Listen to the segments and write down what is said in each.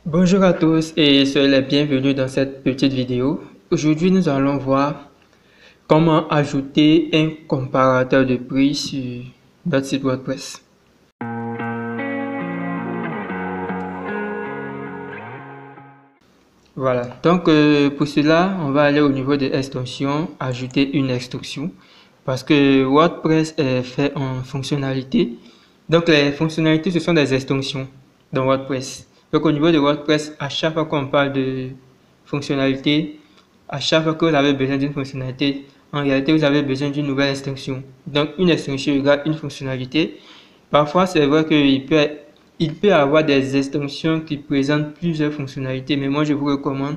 Bonjour à tous et soyez les bienvenus dans cette petite vidéo. Aujourd'hui, nous allons voir comment ajouter un comparateur de prix sur notre site WordPress. Voilà, donc pour cela, on va aller au niveau des extensions, ajouter une extension parce que WordPress est fait en fonctionnalités. Donc les fonctionnalités, ce sont des extensions dans WordPress. Donc au niveau de WordPress, à chaque fois qu'on parle de fonctionnalité, à chaque fois que vous avez besoin d'une fonctionnalité, en réalité, vous avez besoin d'une nouvelle extension. Donc une extension égale une fonctionnalité. Parfois, c'est vrai qu'il peut y avoir des extensions qui présentent plusieurs fonctionnalités, mais moi, je vous recommande,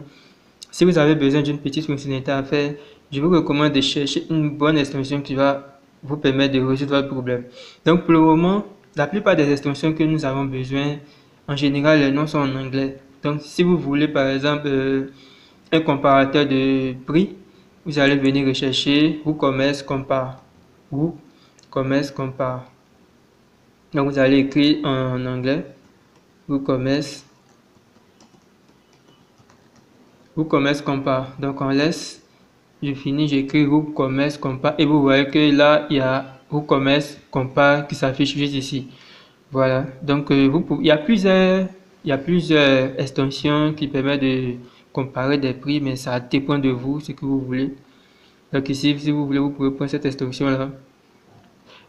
si vous avez besoin d'une petite fonctionnalité à faire, je vous recommande de chercher une bonne extension qui va vous permettre de résoudre votre problème. Donc, pour le moment, la plupart des extensions que nous avons besoin, en général, les noms sont en anglais. Donc, si vous voulez, par exemple, un comparateur de prix, vous allez venir rechercher WooCommerce Compare. WooCommerce Compare. Donc, vous allez écrire en anglais WooCommerce Compare. Donc, on laisse, je finis, j'écris WooCommerce Compare et vous voyez que là, il y a WooCommerce Compare qui s'affiche juste ici. Voilà. Donc, il y a plusieurs extensions qui permettent de comparer des prix, mais ça dépend de vous, ce que vous voulez. Donc, ici, si vous voulez, vous pouvez prendre cette extension-là.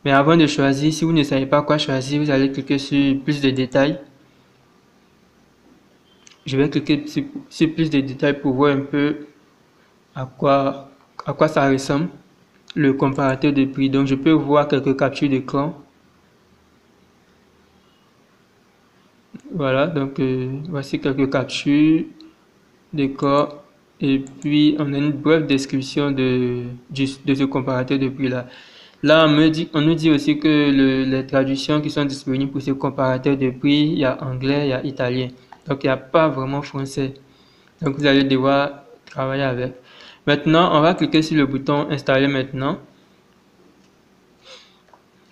Mais avant de choisir, si vous ne savez pas quoi choisir, vous allez cliquer sur plus de détails. Je vais cliquer sur plus de détails pour voir un peu à quoi ça ressemble, le comparateur de prix. Donc, je peux voir quelques captures d'écran. Voilà, donc voici quelques captures d'écran. Et puis, on a une brève description de ce comparateur de prix-là. Là, on nous dit aussi que les traductions qui sont disponibles pour ce comparateur de prix, il y a anglais, il y a italien. Donc, il n'y a pas vraiment français. Donc, vous allez devoir travailler avec. Maintenant, on va cliquer sur le bouton installer maintenant.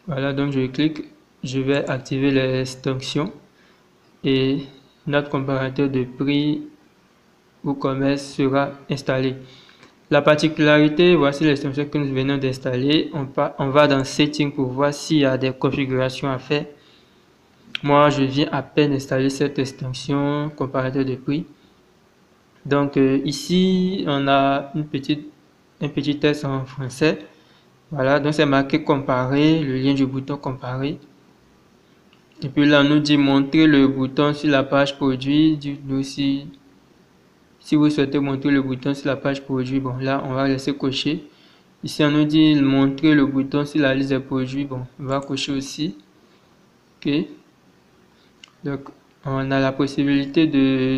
Voilà, donc je clique, je vais activer les extensions et notre comparateur de prix WooCommerce sera installé. La particularité, voici l'extension que nous venons d'installer. On va dans Settings pour voir s'il y a des configurations à faire. Moi, je viens à peine installer cette extension comparateur de prix. Donc ici, on a un petit texte en français. Voilà, donc c'est marqué comparer, le lien du bouton comparer. Et puis là, on nous dit montrer le bouton sur la page produit. Dites-nous si vous souhaitez montrer le bouton sur la page produit. Bon, là, on va laisser cocher. Ici, on nous dit montrer le bouton sur la liste des produits. Bon, on va cocher aussi. OK. Donc, on a la possibilité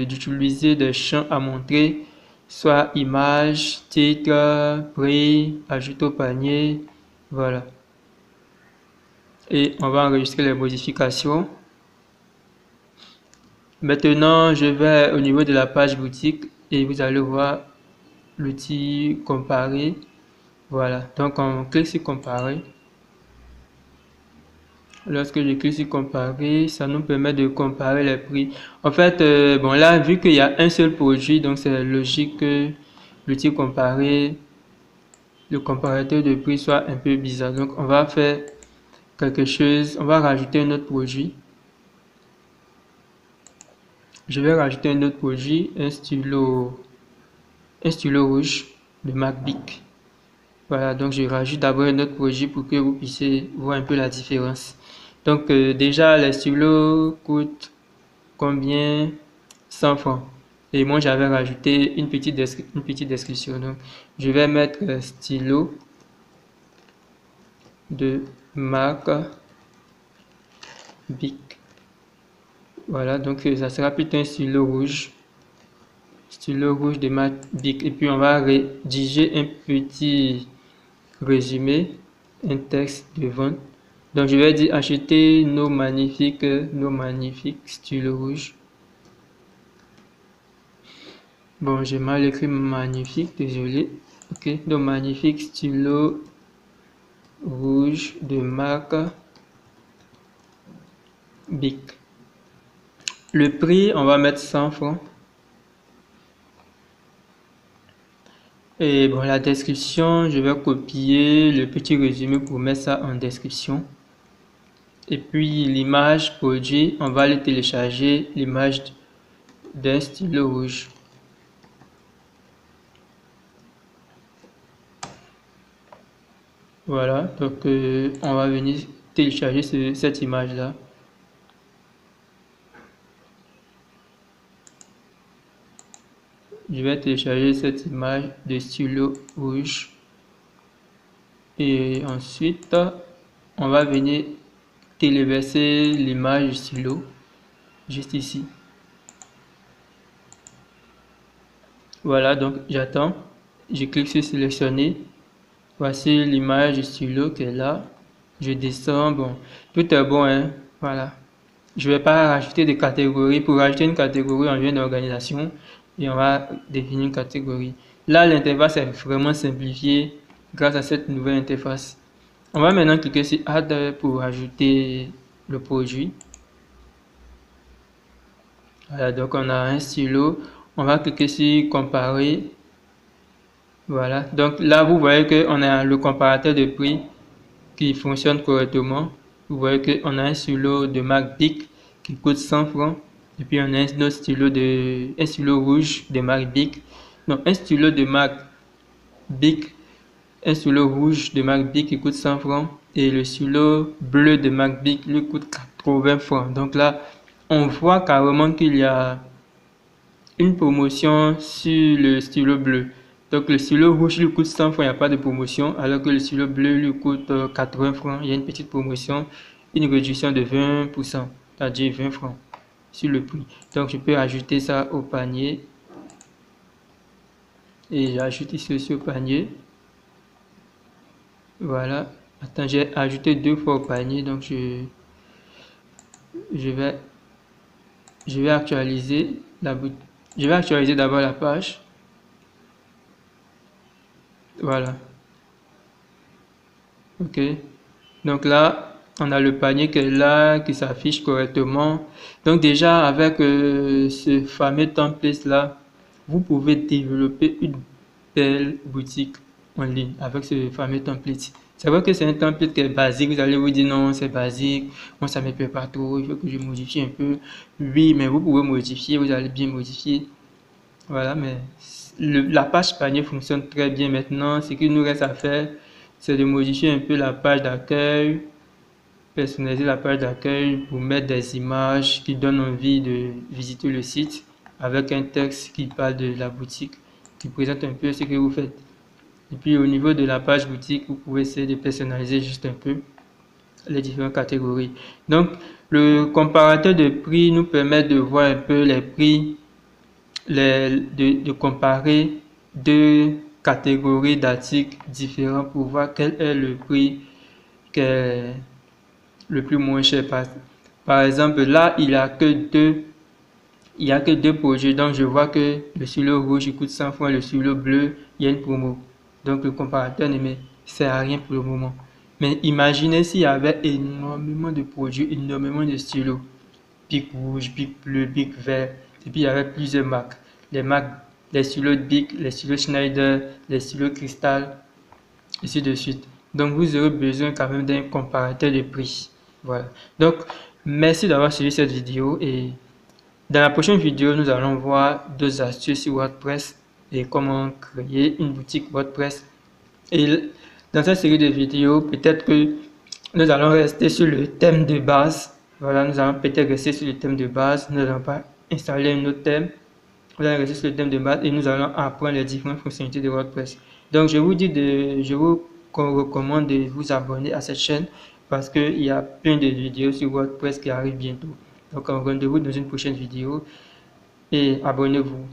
d'utiliser des champs à montrer, soit image, titre, prix, ajout au panier. Voilà. Et on va enregistrer les modifications. Maintenant, je vais au niveau de la page boutique et vous allez voir l'outil comparer. Voilà, donc on clique sur comparer. Lorsque je clique sur comparer, ça nous permet de comparer les prix. En fait, bon là, vu qu'il y a un seul produit, donc c'est logique que l'outil comparer, le comparateur de prix soit un peu bizarre. Donc on va faire quelque chose, on va rajouter un autre produit. Je vais rajouter un autre produit, un stylo rouge de marque Bic. Voilà, donc je rajoute d'abord un autre produit pour que vous puissiez voir un peu la différence. Donc déjà, les stylos coûtent combien? 100 francs. Et moi, j'avais rajouté une petite description. Donc, je vais mettre stylo de marque Bic. Voilà, donc ça sera plutôt un stylo rouge. Stylo rouge de marque Bic. Et puis, on va rédiger un petit résumé, un texte de vente. Donc je vais dire acheter nos magnifiques stylos rouges. Bon, j'ai mal écrit magnifique, désolé. Ok, nos magnifiques stylos rouges de marque Bic. Le prix, on va mettre 100 francs. Et bon, la description, je vais copier le petit résumé pour mettre ça en description. Et puis l'image produit, on va aller télécharger l'image d'un stylo rouge. Voilà, donc on va venir télécharger cette image là. Je vais télécharger cette image de stylo rouge. Et ensuite, on va venir téléverser l'image du stylo juste ici. Voilà, donc j'attends. Je clique sur sélectionner. Voici l'image du stylo qui est là. Je descends. Bon, tout est bon, hein. Voilà. Je ne vais pas rajouter de catégories. Pour rajouter une catégorie, on vient d'organisation et on va définir une catégorie. Là, l'interface est vraiment simplifiée grâce à cette nouvelle interface. On va maintenant cliquer sur Add pour ajouter le produit. Voilà, donc on a un stylo. On va cliquer sur Comparer. Voilà, donc là, vous voyez qu'on a le comparateur de prix qui fonctionne correctement. Vous voyez qu'on a un stylo de marque Bic qui coûte 100 francs. Et puis on a un autre stylo rouge de marque Bic. Non, un stylo de marque Bic, un stylo rouge de marque Bic qui coûte 100 francs. Et le stylo bleu de marque Bic lui coûte 80 francs. Donc là, on voit carrément qu'il y a une promotion sur le stylo bleu. Donc le stylo rouge lui coûte 100 francs, il n'y a pas de promotion, alors que le stylo bleu lui coûte 80 francs. Il y a une petite promotion, une réduction de 20%, c'est-à-dire 20 francs sur le prix. Donc je peux ajouter ça au panier. Et j'ajoute ici au panier. Voilà. Attends, j'ai ajouté 2 fois au panier, donc je vais actualiser la boutique. Je vais actualiser d'abord la page. Voilà. Ok. Donc là, on a le panier qui est là, qui s'affiche correctement. Donc déjà, avec ce fameux template là, vous pouvez développer une belle boutique en ligne avec ce fameux template. C'est vrai que c'est un template qui est basique. Vous allez vous dire non, c'est basique. Moi, ça ne me plaît pas trop. Il faut que je modifie un peu. Oui, mais vous pouvez modifier. Vous allez bien modifier. Voilà, mais la page panier fonctionne très bien maintenant. Ce qu'il nous reste à faire, c'est de modifier un peu la page d'accueil, personnaliser la page d'accueil pour mettre des images qui donnent envie de visiter le site avec un texte qui parle de la boutique, qui présente un peu ce que vous faites. Et puis au niveau de la page boutique, vous pouvez essayer de personnaliser juste un peu les différentes catégories. Donc, le comparateur de prix nous permet de voir un peu les prix, de comparer deux catégories d'articles différents pour voir quel est le prix qui est le plus moins cher. Par exemple, là, il n'y a que deux projets. Donc, je vois que le stylo rouge il coûte 100 francs, le stylo bleu, il y a une promo. Donc, le comparateur ne me sert à rien pour le moment. Mais imaginez s'il y avait énormément de produits, énormément de stylos. Bic rouge, Bic bleu, Bic vert. Et puis, il y avait plusieurs marques. Les stylos Bic, les stylos Schneider, les stylos Cristal, ainsi de suite. Donc, vous aurez besoin quand même d'un comparateur de prix. Voilà. Donc, merci d'avoir suivi cette vidéo et dans la prochaine vidéo, nous allons voir deux astuces sur WordPress et comment créer une boutique WordPress. Et dans cette série de vidéos, peut-être que nous allons rester sur le thème de base. Voilà, nous allons peut-être rester sur le thème de base. Nous n'allons pas installer un autre thème. Nous allons rester sur le thème de base et nous allons apprendre les différentes fonctionnalités de WordPress. Donc, je vous recommande de vous abonner à cette chaîne parce qu'il y a plein de vidéos sur WordPress qui arrivent bientôt. Donc, rendez-vous dans une prochaine vidéo et abonnez-vous.